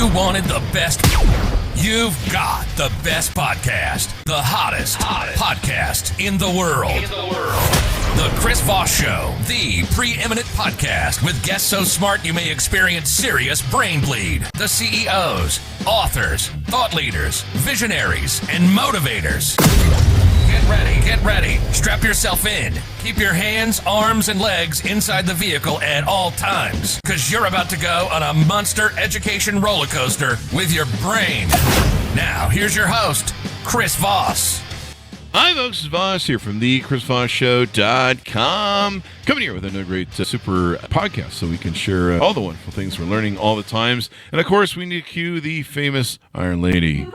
You wanted the best. You've got the best podcast. The hottest podcast in the world. The Chris Voss Show, the preeminent podcast with guests so smart you may experience serious brain bleed. The CEOs, authors, thought leaders, visionaries, and motivators. Get ready. Strap yourself in. Keep your hands, arms, and legs inside the vehicle at all times, because you're about to go on a monster education roller coaster with your brain. Now, here's your host, Chris Voss. Hi, folks. It's Voss here from the ChrisVossShow.com. Coming here with another great super podcast so we can share all the wonderful things we're learning all the times. And, of course, we need to cue the famous Iron Lady.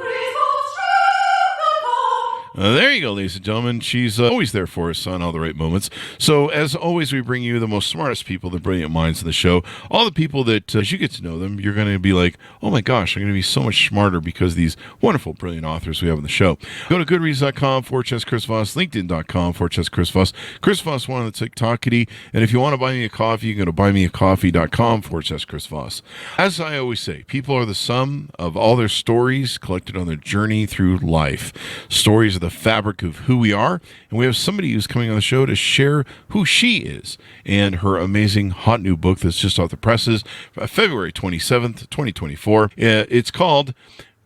There you go, ladies and gentlemen. She's always there for us on all the right moments. So, as always, we bring you the most smartest people, the brilliant minds of the show. All the people that, as you get to know them, you're going to be like, oh my gosh, I'm going to be so much smarter because of these wonderful, brilliant authors we have on the show. Go to goodreads.com/Chris Voss, LinkedIn.com/Chris Voss, Chris Voss one on the TikTokity. And if you want to buy me a coffee, you can go to buymeacoffee.com/Chris Voss. As I always say, people are the sum of all their stories collected on their journey through life. Stories are the fabric of who we are, and we have somebody who's coming on the show to share who she is and her amazing hot new book that's just off the presses, February 27th, 2024. It's called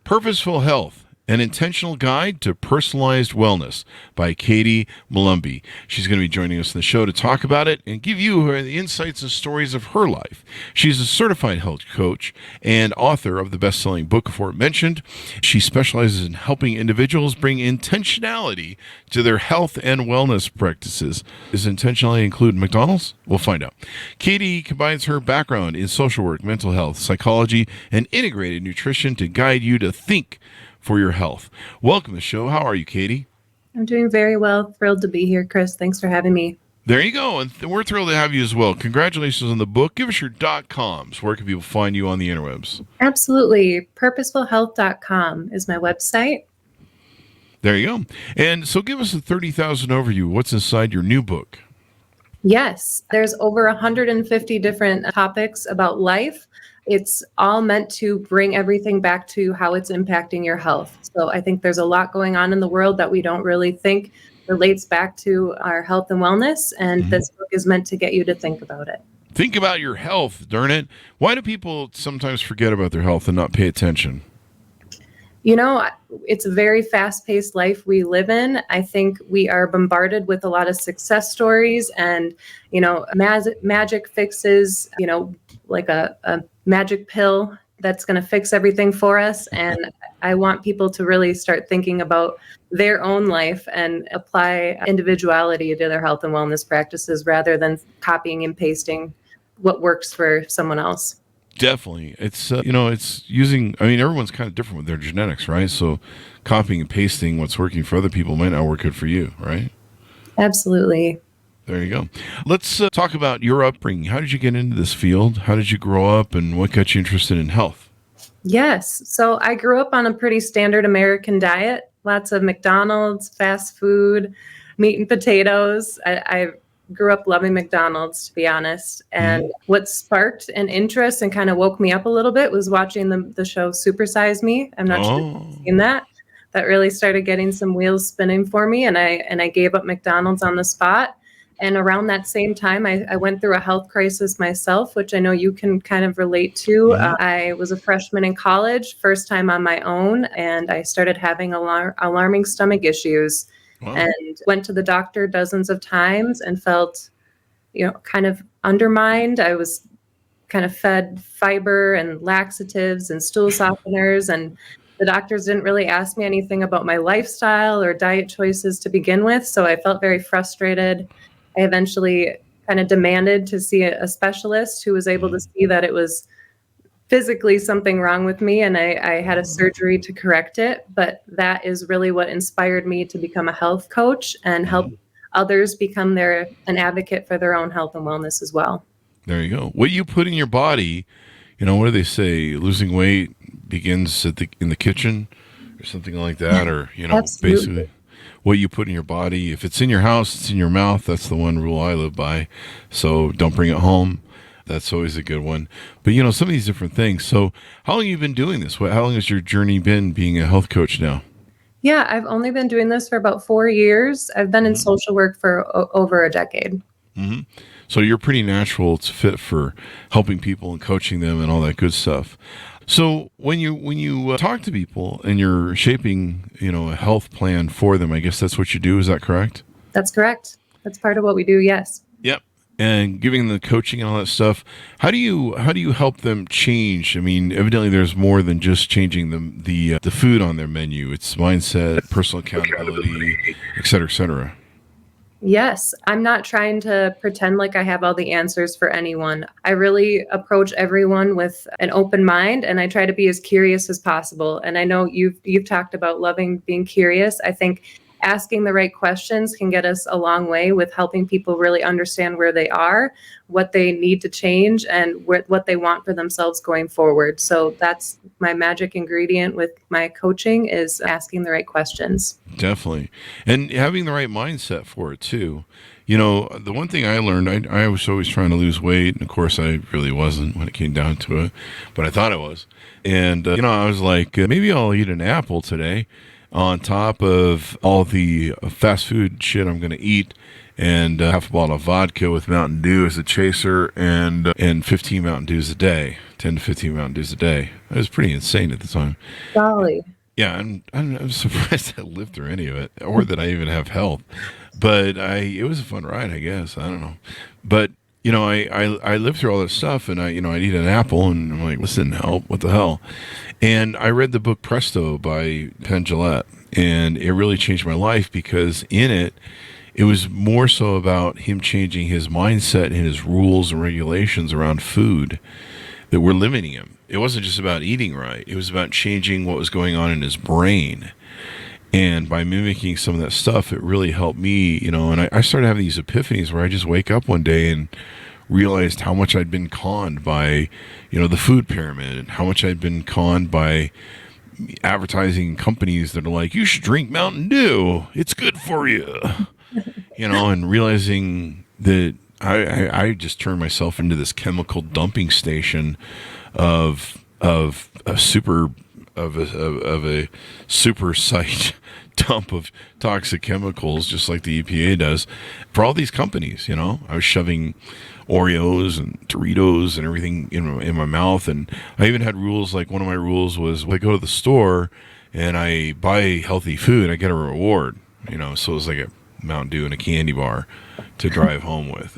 Purposeful Health, an Intentional Guide to Personalized Wellness by Katie Molumby. She's going to be joining us on the show to talk about it and give you the insights and stories of her life. She's a certified health coach and author of the best-selling book aforementioned. She specializes in helping individuals bring intentionality to their health and wellness practices. Does intentionality include McDonald's? We'll find out. Katie combines her background in social work, mental health, psychology, and integrated nutrition to guide you to think for your health. Welcome to the show. How are you, Katie? I'm doing very well. Thrilled to be here, Chris. Thanks for having me. There you go. And we're thrilled to have you as well. Congratulations on the book. Give us your .coms. Where can people find you on the interwebs? Absolutely. Purposefulhealth.com is my website. There you go. And so give us a 30,000 overview. What's inside your new book? Yes. There's over 150 different topics about life. It's all meant to bring everything back to how it's impacting your health. So I think there's a lot going on in the world that we don't really think relates back to our health and wellness. And this book is meant to get you to think about it. Think about your health, darn it. Why do people sometimes forget about their health and not pay attention? You know, it's a very fast-paced life we live in. I think we are bombarded with a lot of success stories and, you know, magic fixes, you know, like a magic pill that's going to fix everything for us. And I want people to really start thinking about their own life and apply individuality to their health and wellness practices rather than copying and pasting what works for someone else. Definitely. It's, it's using, everyone's kind of different with their genetics, right? So copying and pasting what's working for other people might not work good for you, right? Absolutely. There you go. Let's talk about your upbringing. How did you get into this field? How did you grow up and what got you interested in health? Yes. So I grew up on a pretty standard American diet, lots of McDonald's, fast food, meat and potatoes. I grew up loving McDonald's, to be honest. And what sparked an interest and kind of woke me up a little bit was watching the show Super Size Me. I'm not sure if you've seen that. That really started getting some wheels spinning for me. And I gave up McDonald's on the spot. And around that same time, I went through a health crisis myself, which I know you can kind of relate to. I was a freshman in college, first time on my own, and I started having alarming stomach issues. Wow. And went to the doctor dozens of times and felt, kind of undermined. I was kind of fed fiber and laxatives and stool softeners, and the doctors didn't really ask me anything about my lifestyle or diet choices to begin with. So I felt very frustrated. I eventually kind of demanded to see a specialist who was able to see that it was physically something wrong with me, and I had a surgery to correct it. But that is really what inspired me to become a health coach and help others become an advocate for their own health and wellness as well. There you go. What you put in your body, what do they say? Losing weight begins in the kitchen or something like that, or, basically what you put in your body. If it's in your house, it's in your mouth. That's the one rule I live by. So don't bring it home. That's always a good one. But, some of these different things. So how long have you been doing this? How long has your journey been being a health coach now? Yeah, I've only been doing this for about 4 years. I've been in social work for over a decade. Mm-hmm. So you're pretty natural to fit for helping people and coaching them and all that good stuff. So when you talk to people and you're shaping, a health plan for them, I guess that's what you do. Is that correct? That's correct. That's part of what we do. Yes. Yep. And giving the coaching and all that stuff. How do you help them change? I mean, evidently there's more than just changing the food on their menu. It's mindset, personal accountability, et cetera, et cetera. Yes, I'm not trying to pretend like I have all the answers for anyone. I really approach everyone with an open mind, and I try to be as curious as possible. And I know you've talked about loving being curious. I think asking the right questions can get us a long way with helping people really understand where they are, what they need to change, and what they want for themselves going forward. So that's my magic ingredient with my coaching, is asking the right questions. Definitely. And having the right mindset for it too. The one thing I learned, I was always trying to lose weight. And of course, I really wasn't when it came down to it, but I thought I was. And, I was like, maybe I'll eat an apple today on top of all the fast food shit I'm going to eat, and half a bottle of vodka with Mountain Dew as a chaser, and 15 Mountain Dews a day, 10 to 15 Mountain Dews a day. It was pretty insane at the time. Golly. Yeah, I'm surprised I lived through any of it, or that I even have health. But it was a fun ride, I guess. I don't know. But, I lived through all that stuff, and I'd eat an apple, and I'm like, this didn't help. What the hell? And I read the book Presto by Penn Jillette, and it really changed my life, because in it was more so about him changing his mindset and his rules and regulations around food that were limiting him. It wasn't just about eating right. It was about changing what was going on in his brain. And by mimicking some of that stuff, it really helped me, and I started having these epiphanies where I just wake up one day and realized how much I'd been conned by, the food pyramid, and how much I'd been conned by advertising companies that are like, you should drink Mountain Dew. It's good for you. And realizing that I just turned myself into this chemical dumping station of a super site dump of toxic chemicals, just like the EPA does for all these companies. I was shoving Oreos and Doritos and everything in my mouth, and I even had rules. Like, one of my rules was, when I go to the store and I buy healthy food, I get a reward. So it was like a Mountain Dew and a candy bar to drive home with,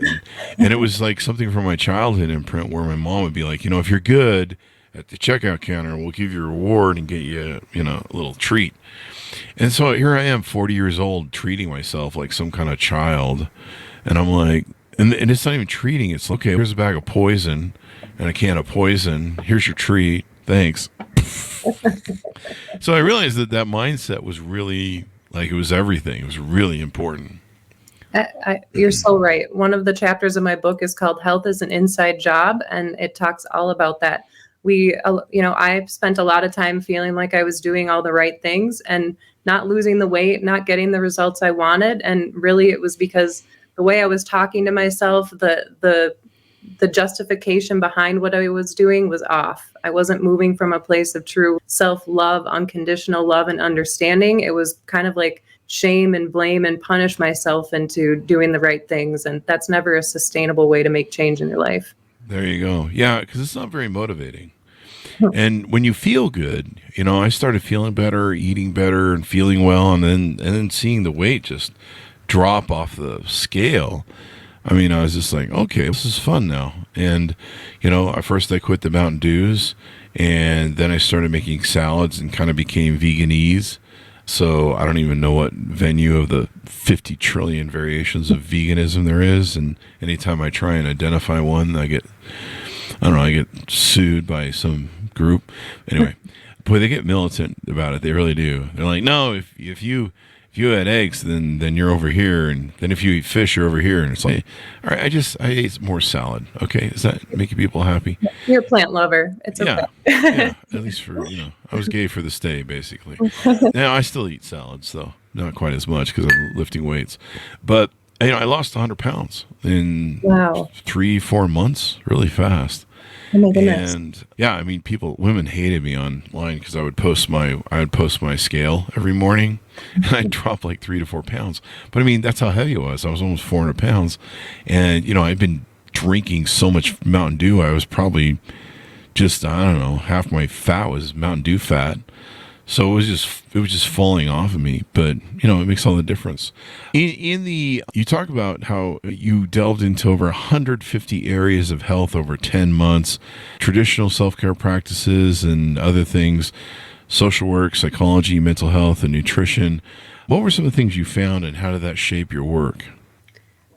and it was like something from my childhood imprint, where my mom would be like, if you're good at the checkout counter, we'll give you a reward and get you, a little treat. And so here I am, 40 years old, treating myself like some kind of child. And I'm like, and it's not even treating. It's, okay, here's a bag of poison and a can of poison. Here's your treat. Thanks. So I realized that mindset was really, like, it was everything. It was really important. You're so right. One of the chapters of my book is called Health is an Inside Job, and it talks all about that. I spent a lot of time feeling like I was doing all the right things and not losing the weight, not getting the results I wanted. And really it was because the way I was talking to myself, the justification behind what I was doing was off. I wasn't moving from a place of true self-love, unconditional love and understanding. It was kind of like shame and blame and punish myself into doing the right things. And that's never a sustainable way to make change in your life. There you go. Yeah, because it's not very motivating. And when you feel good, I started feeling better, eating better, and feeling well, and then seeing the weight just drop off the scale. I mean, I was just like, okay, this is fun now. And, at first I quit the Mountain Dews, and then I started making salads and kind of became veganese. So I don't even know what venue of the 50 trillion variations of veganism there is. And anytime I try and identify one, I get sued by some group. Anyway, boy, they get militant about it. They really do. They're like, no, if you had eggs, then you're over here, and then if you eat fish, you're over here. And it's like, all right, I ate more salad. Okay, is that making people happy? You're a plant lover. It's okay. Yeah, at least for I was gay for the stay, basically. Now I still eat salads, though not quite as much because I'm lifting weights. But I lost 100 pounds in Wow. 3-4 months, really fast. Oh my goodness. And yeah, I mean, women hated me online because I would post my scale every morning, and I'd drop like 3 to 4 pounds. But I mean, that's how heavy I was. I was almost 400 pounds, and I'd been drinking so much Mountain Dew. I was probably just, I don't know, half my fat was Mountain Dew fat. So it was just falling off of me, but it makes all the difference. You talk about how you delved into over 150 areas of health over 10 months, traditional self-care practices and other things, social work, psychology, mental health, and nutrition. What were some of the things you found, and how did that shape your work?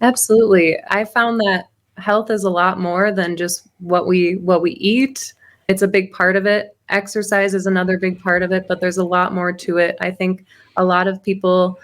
Absolutely. I found that health is a lot more than just what we eat. It's a big part of it. Exercise is another big part of it, but there's a lot more to it. I think a lot of people,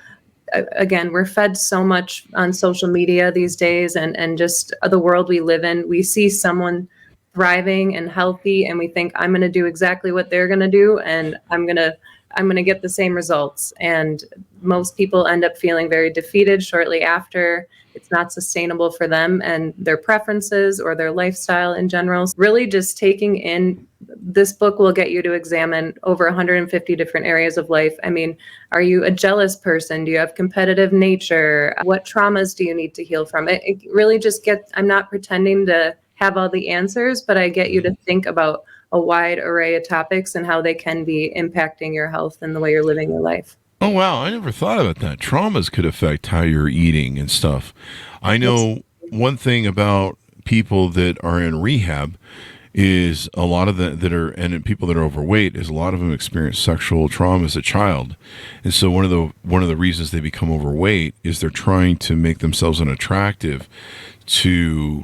again, we're fed so much on social media these days, and just the world we live in. We see someone thriving and healthy, and we think, I'm going to do exactly what they're going to do, and I'm going to get the same results. And most people end up feeling very defeated shortly after. It's not sustainable for them and their preferences or their lifestyle in general. Really just taking in this book will get you to examine over 150 different areas of life. I mean, are you a jealous person? Do you have competitive nature? What traumas do you need to heal from? It really just I'm not pretending to have all the answers, but I get you to think about a wide array of topics and how they can be impacting your health and the way you're living your life. Oh, wow. I never thought about that. Traumas could affect how you're eating and stuff. I know one thing about people that are in rehab is a lot of and people that are overweight is a lot of them experience sexual trauma as a child. And so one of the reasons they become overweight is they're trying to make themselves unattractive to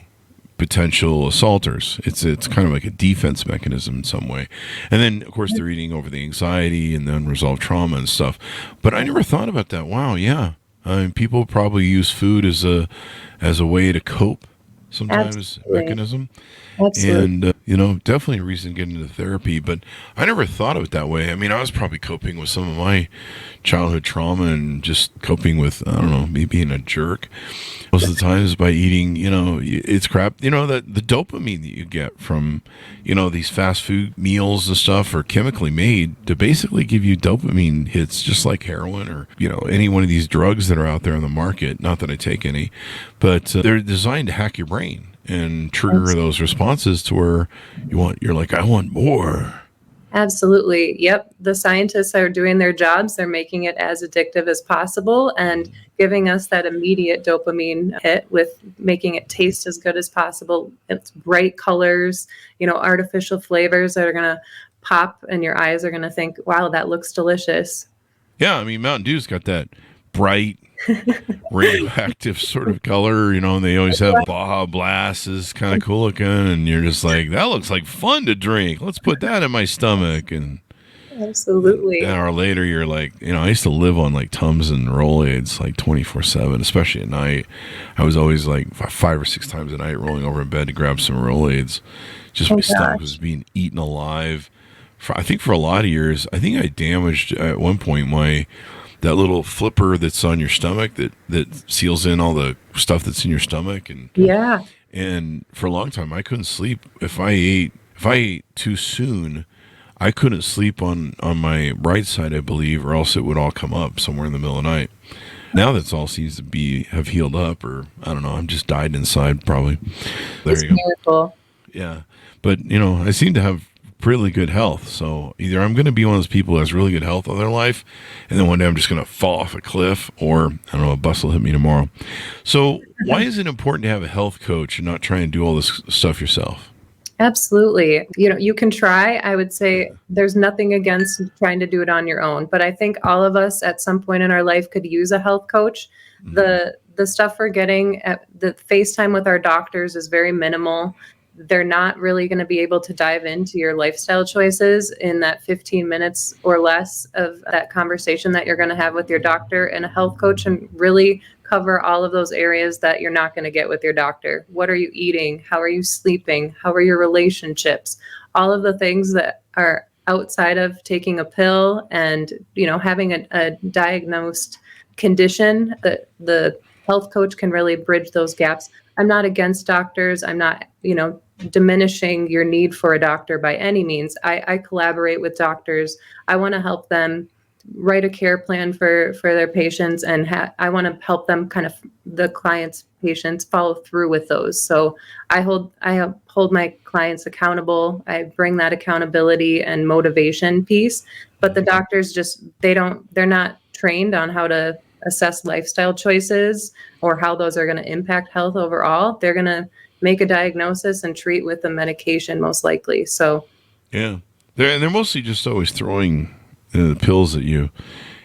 potential assaulters. It's kind of like a defense mechanism in some way. And then, of course, they're eating over the anxiety and the unresolved trauma and stuff. But I never thought about that. Wow, yeah. I mean, people probably use food as a way to cope sometimes, Absolutely. mechanism. Absolutely. And, definitely a reason to get into therapy. But I never thought of it that way. I mean, I was probably coping with some of my childhood trauma and just coping with, I don't know, me being a jerk. Most of the time is by eating, it's crap. The dopamine that you get from, these fast food meals and stuff are chemically made to basically give you dopamine hits, just like heroin or, any one of these drugs that are out there on the market. Not that I take any, but they're designed to hack your brain and trigger those responses to where you're like, I want more. Absolutely. Yep. The scientists are doing their jobs. They're making it as addictive as possible and giving us that immediate dopamine hit with making it taste as good as possible. It's bright colors, artificial flavors that are going to pop and your eyes are going to think, wow, that looks delicious. Yeah. I mean, Mountain Dew's got that bright, radioactive sort of color, and they always have Baja Blast is kind of cool looking, and you're just like, that looks like fun to drink. Let's put that in my stomach. And absolutely. An hour later, you're like, I used to live on like Tums and Rolaids like 24/7, especially at night. I was always like 5 or 6 times a night rolling over in bed to grab some Rolaids. Just my stomach was being eaten alive. I think for a lot of years, I think I damaged at one point that little flipper that's on your stomach that seals in all the stuff that's in your stomach. And for a long time, I couldn't sleep. If I ate too soon, I couldn't sleep on my right side, I believe, or else it would all come up somewhere in the middle of the night. Now that's all seems to have healed up, or I don't know, I'm just died inside probably. There you go. Miracle. Yeah. But, I seem to have really good health. So either I'm going to be one of those people who has really good health all their life, and then one day I'm just going to fall off a cliff, or I don't know, a bus will hit me tomorrow. So why is it important to have a health coach and not try and do all this stuff yourself? Absolutely. You can try. I would say there's nothing against trying to do it on your own, but I think all of us at some point in our life could use a health coach. Mm-hmm. The stuff we're getting at the FaceTime with our doctors is very minimal. They're not really going to be able to dive into your lifestyle choices in that 15 minutes or less of that conversation that you're going to have with your doctor, and a health coach and really cover all of those areas that you're not going to get with your doctor. What are you eating? How are you sleeping? How are your relationships? All of the things that are outside of taking a pill and, having a diagnosed condition. The health coach can really bridge those gaps. I'm not against doctors. I'm not, diminishing your need for a doctor by any means. I collaborate with doctors. I want to help them write a care plan for their patients, and I want to help them kind of the clients' patients follow through with those. So I hold my clients accountable. I bring that accountability and motivation piece, but the doctors they're not trained on how to assess lifestyle choices or how those are going to impact health overall. They're going to make a diagnosis and treat with a medication most likely. So yeah, they're mostly just always throwing the pills at you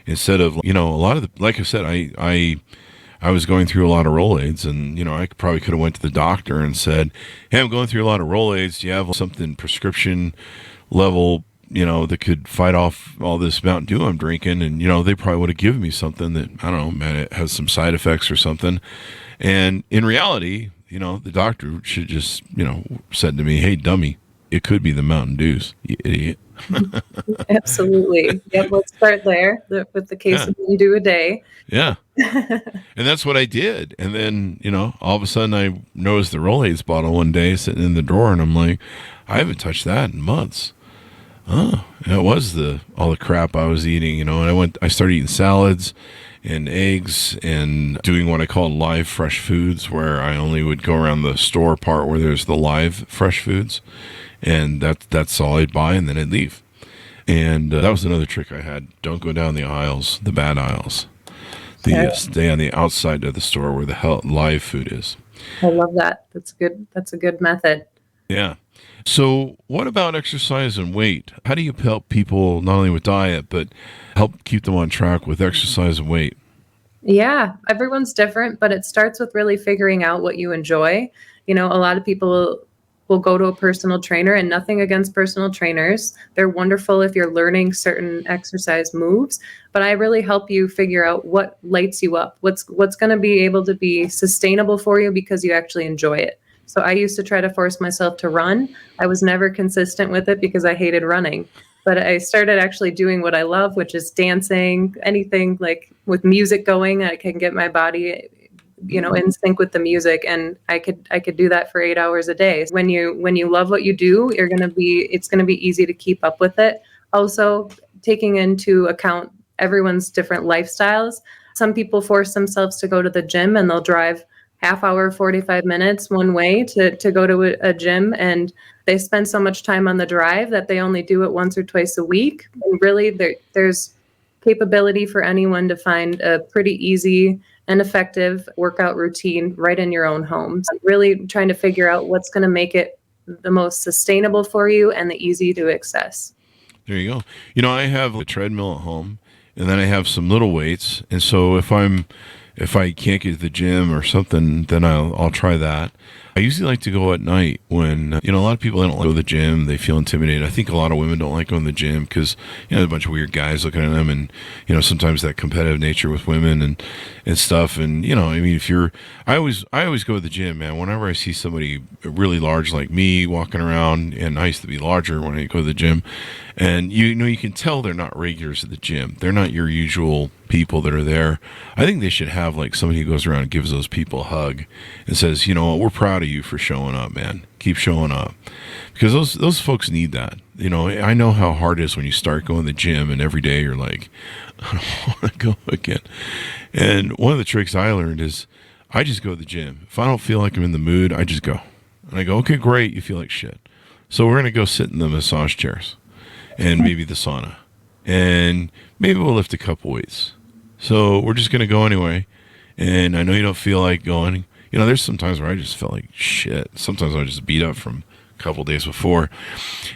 instead of, a lot of the, like I said, I was going through a lot of Rolaids, and, I probably could have went to the doctor and said, hey, I'm going through a lot of Rolaids. Do you have something prescription level, that could fight off all this Mountain Dew I'm drinking? And, they probably would have given me something that, I don't know, man, it has some side effects or something. And in reality, the doctor should just, said to me, hey, dummy, it could be the Mountain Dews, you idiot. Absolutely. Yep. Let's start there with the case of Mountain Dew a day. Yeah. And that's what I did. And then, all of a sudden I noticed the Rolaids bottle one day sitting in the drawer, and I'm like, I haven't touched that in months. Oh, it was all the crap I was eating, and I started eating salads and eggs and doing what I call live fresh foods, where I only would go around the store part where there's the live fresh foods, and that's all I'd buy, and then I'd leave. And that was another trick I had. Don't go down the aisles, the bad aisles. Stay on the outside of the store where the live food is. I love that. That's good. That's a good method. Yeah. So what about exercise and weight? How do you help people not only with diet, but help keep them on track with exercise and weight? Yeah, everyone's different, but it starts with really figuring out what you enjoy. A lot of people will go to a personal trainer, and nothing against personal trainers. They're wonderful if you're learning certain exercise moves, but I really help you figure out what lights you up, what's going to be able to be sustainable for you because you actually enjoy it. So I used to try to force myself to run. I was never consistent with it because I hated running. But I started actually doing what I love, which is dancing, anything like with music going. I can get my body, in sync with the music, and I could do that for 8 hours a day. When you love what you do, it's going to be easy to keep up with it. Also, taking into account everyone's different lifestyles. Some people force themselves to go to the gym, and they'll drive half hour, 45 minutes one way to go to a gym, and they spend so much time on the drive that they only do it once or twice a week. And really, there's capability for anyone to find a pretty easy and effective workout routine right in your own home. So really trying to figure out what's going to make it the most sustainable for you and the easy to access. There you go. I have a treadmill at home, and then I have some little weights. And so if I can't get to the gym or something, then I'll try that. I usually like to go at night when, a lot of people, they don't like to go to the gym. They feel intimidated. I think a lot of women don't like going to the gym because, there's a bunch of weird guys looking at them, and, sometimes that competitive nature with women and stuff. And, I always go to the gym, man. Whenever I see somebody really large like me walking around, and I used to be larger when I go to the gym, and, you can tell they're not regulars at the gym. They're not your usual people that are there. I think they should have like somebody who goes around and gives those people a hug and says, we're proud of you for showing up, man. Keep showing up. Because those folks need that. I know how hard it is when you start going to the gym and every day you're like, I don't want to go again. And one of the tricks I learned is I just go to the gym. If I don't feel like I'm in the mood, I just go. And I go, okay, great. You feel like shit. So we're going to go sit in the massage chairs and maybe the sauna. And maybe we'll lift a couple weights. So we're just going to go anyway. And I know you don't feel like going. There's some times where I just felt like shit. Sometimes I just beat up from a couple days before.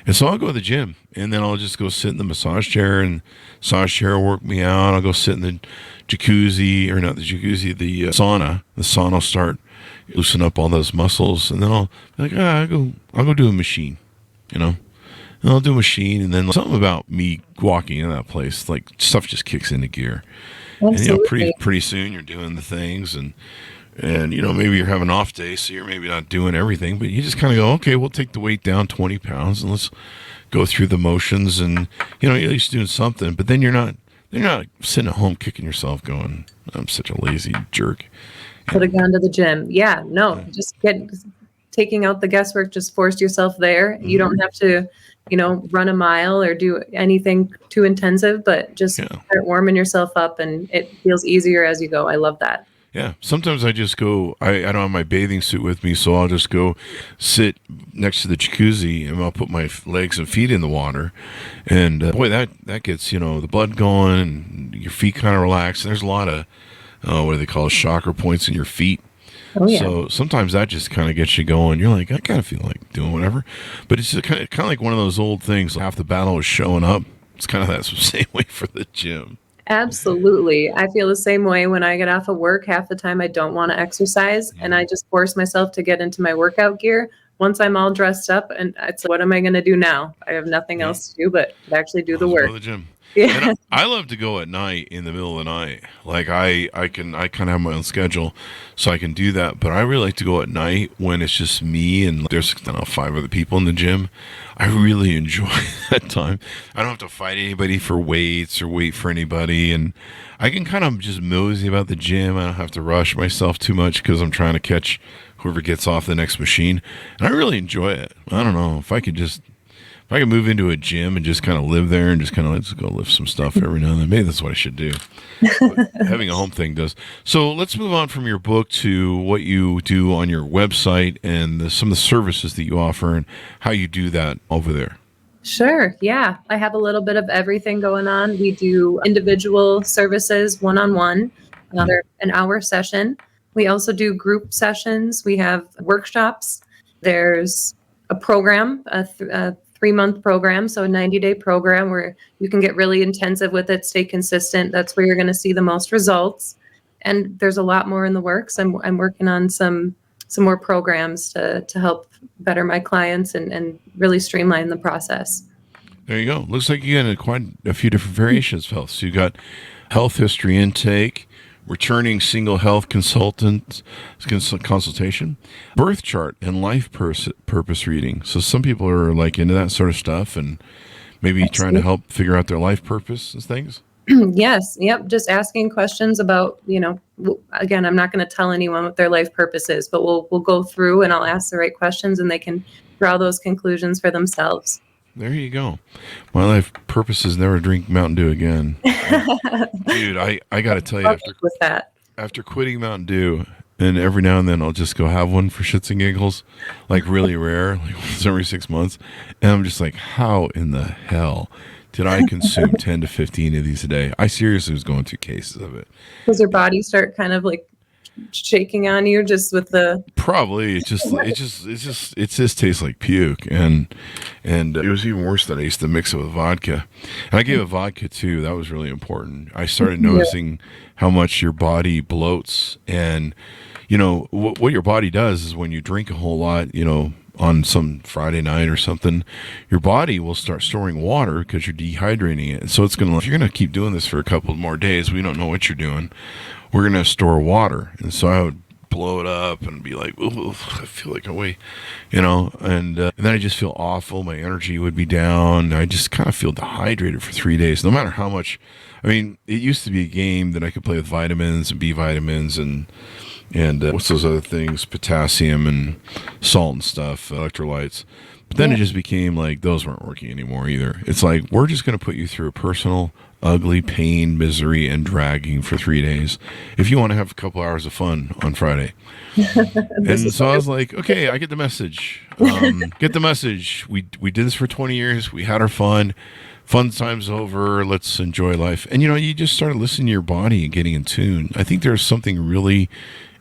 And so I'll go to the gym, and then I'll just go sit in the massage chair, and massage chair will work me out. I'll go sit in the jacuzzi, or not the jacuzzi, the sauna. The sauna will start loosen up all those muscles. And then I'll be like, I'll go do a machine, And I'll do a machine, and then something about me walking in that place, like stuff just kicks into gear. Absolutely. And pretty soon you're doing the things, and maybe you're having an off day, so you're maybe not doing everything, but you just kind of go, okay, we'll take the weight down 20 pounds, and let's go through the motions, and you're at least doing something. But then you're not You're not sitting at home kicking yourself going, I'm such a lazy jerk. Could have gone to the gym. Yeah, no, just taking out the guesswork, just force yourself there. You don't have to, run a mile or do anything too intensive, but just start warming yourself up, and it feels easier as you go. I love that. Yeah. Sometimes I just go, I don't have my bathing suit with me, so I'll just go sit next to the jacuzzi and I'll put my legs and feet in the water. And boy, that gets, the blood going and your feet kind of relax. And there's a lot of, what do they call it, chakra points in your feet. Oh, yeah. So sometimes that just kind of gets you going. You're like, I kind of feel like doing whatever. But it's kind of like one of those old things. Half the battle is showing up. It's kind of that same way for the gym. Absolutely. I feel the same way when I get off of work. Half the time I don't want to exercise, and I just force myself to get into my workout gear. Once I'm all dressed up, and it's what am I going to do now? I have nothing else to do but actually do the work. Go to the gym. Yeah. And I love to go at night, in the middle of the night. Like I kind of have my own schedule, so I can do that. But I really like to go at night when it's just me and there's 5 other people in the gym. I really enjoy that time. I don't have to fight anybody for weights or wait for anybody, and I can kind of just mosey about the gym. I don't have to rush myself too much because I'm trying to catch whoever gets off the next machine, and I really enjoy it. I don't know if I could move into a gym and just kind of live there and just kind of let's go lift some stuff every now and then. Maybe that's what I should do. But having a home thing does. So let's move on from your book to what you do on your website and some of the services that you offer and how you do that over there. Sure. Yeah. I have a little bit of everything going on. We do individual services, one-on-one, another an hour session. We also do group sessions. We have workshops. There's a program, a 3-month program, so a 90-day program where you can get really intensive with it, stay consistent. That's where you're going to see the most results. And there's a lot more in the works. I'm working on some more programs to help better my clients and really streamline the process. There you go. Looks like you got quite a few different variations of health. So you got health history intake, returning single health consultation, birth chart, and life purpose reading. So some people are like into that sort of stuff and maybe trying to help figure out their life purpose and things. Yes. Yep. Just asking questions about, again, I'm not going to tell anyone what their life purpose is, but we'll go through and I'll ask the right questions and they can draw those conclusions for themselves. There you go. My life purpose is never drink Mountain Dew again. Dude, I got to tell you, after quitting Mountain Dew, and every now and then I'll just go have one for shits and giggles, like really rare, like once every 6 months. And I'm just like, how in the hell did I consume 10 to 15 of these a day? I seriously was going through cases of it. Does your body start kind of like shaking on you just with the probably it just tastes like puke and it was even worse that I used to mix it with vodka, and I gave it vodka too. That was really important. I started noticing how much your body bloats, and what your body does is when you drink a whole lot, on some Friday night or something, your body will start storing water because you're dehydrating it. So if you're going to keep doing this for a couple more days, we don't know what you're doing, we're going to store water. And so I would blow it up and be like, I feel like and then I just feel awful. My energy would be down. I just kind of feel dehydrated for 3 days, no matter how much. I mean, it used to be a game that I could play with vitamins and B vitamins and what's those other things, potassium and salt and stuff, electrolytes. But then it just became like those weren't working anymore either. It's like, we're just going to put you through a personal, ugly pain, misery, and dragging for 3 days if you want to have a couple hours of fun on Friday. And so I was like, okay, I get the message. Get the message. We did this for 20 years. We had our fun. Fun time's over. Let's enjoy life. And, you just started listening to your body and getting in tune. I think there's something really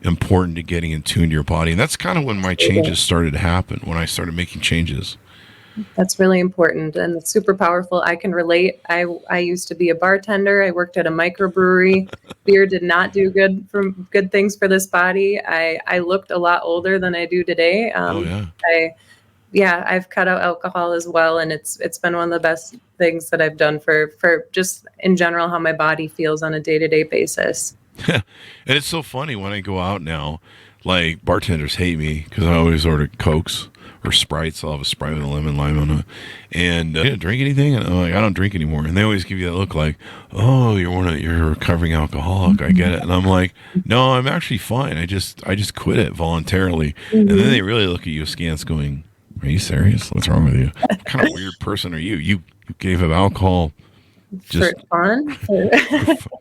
important to getting in tune to your body. And that's kind of when my changes started to happen, when I started making changes. That's really important and it's super powerful. I can relate. I used to be a bartender. I worked at a microbrewery. Beer did not do good things for this body. I looked a lot older than I do today. I've cut out alcohol as well, and it's been one of the best things that I've done for just in general how my body feels on a day-to-day basis. And it's so funny when I go out now, like bartenders hate me because I always order Cokes or Sprites. I'll have a Sprite with a lemon lime on it. And you didn't drink anything? And I'm like, I don't drink anymore. And they always give you that look like, oh, you're a recovering alcoholic. I get it. And I'm like, no, I'm actually fine. I just quit it voluntarily. And then they really look at you askance going, are you serious? What's wrong with you? What kind of weird person are you? You gave up alcohol just for fun?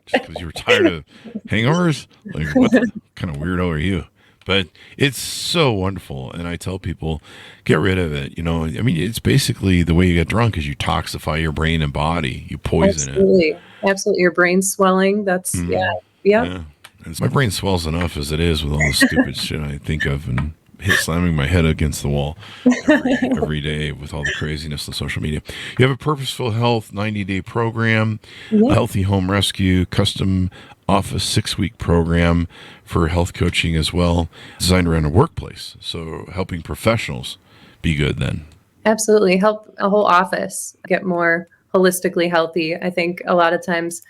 just because you were tired of hangovers? Like, what kind of weirdo are you? But it's so wonderful, and I tell people, get rid of it. I mean, it's basically the way you get drunk is you toxify your brain and body. You poison it. Absolutely. Your brain's swelling. That's, yeah. And so my brain swells enough as it is with all the stupid shit I think of and slamming my head against the wall every day with all the craziness of social media. You have a Purposeful Health 90-day program, a healthy home rescue, custom office 6-week program for health coaching as well, designed around a workplace. So helping professionals be good then. Absolutely. Help a whole office get more holistically healthy. I think a lot of times,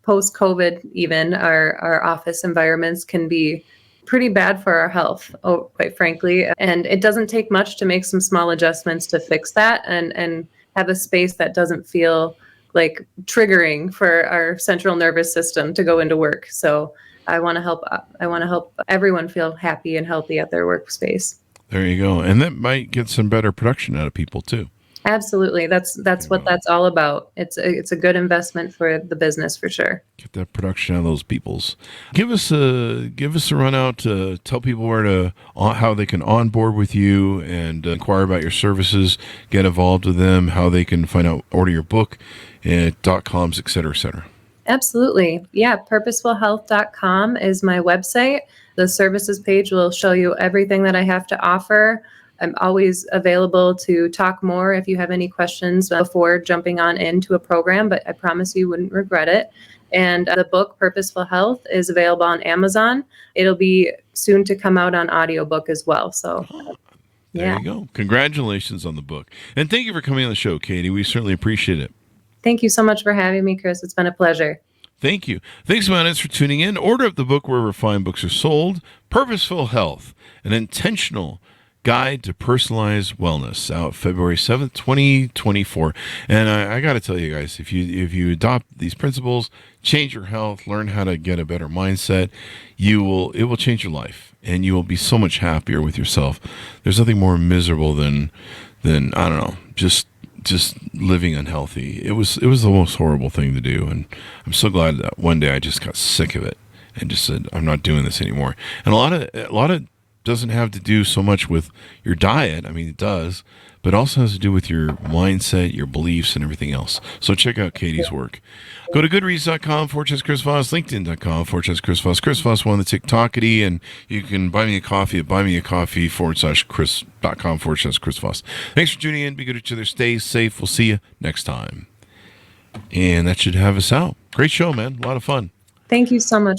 post-COVID even, our office environments can be pretty bad for our health, quite frankly. And it doesn't take much to make some small adjustments to fix that and have a space that doesn't feel like triggering for our central nervous system to go into work. So I want to help everyone feel happy and healthy at their workspace. There you go. And that might get some better production out of people too. Absolutely. That's what that's all about. It's a good investment for the business for sure. Get that production out of those peoples. Give us a run out to tell people how they can onboard with you and inquire about your services, get involved with them, how they can find out, order your book at .coms, et cetera, et cetera. Absolutely. Yeah. Purposefulhealth.com is my website. The services page will show you everything that I have to offer. I'm always available to talk more if you have any questions before jumping on into a program, but I promise you wouldn't regret it. And the book, Purposeful Health, is available on Amazon. It'll be soon to come out on audiobook as well. So there you go. Congratulations on the book. And thank you for coming on the show, Katie. We certainly appreciate it. Thank you so much for having me, Chris. It's been a pleasure. Thank you. Thanks, audience, for tuning in. Order up the book wherever fine books are sold. Purposeful Health, an intentional guide to personalized wellness, out February 7th, 2024. And I got to tell you guys, if you adopt these principles, change your health, learn how to get a better mindset, it will change your life and you will be so much happier with yourself. There's nothing more miserable than I don't know, just living unhealthy. It was the most horrible thing to do. And I'm so glad that one day I just got sick of it and just said, I'm not doing this anymore. And a lot of doesn't have to do so much with your diet. I mean, it does, but also has to do with your mindset, your beliefs, and everything else. So check out Katie's work. Go to goodreads.com/Chris Voss, LinkedIn.com/Chris Voss. Chris Voss won the TikTokity, and you can buy me a coffee at buymeacoffee.com/Chris Voss. Thanks for tuning in. Be good to each other. Stay safe. We'll see you next time. And that should have us out. Great show, man. A lot of fun. Thank you so much.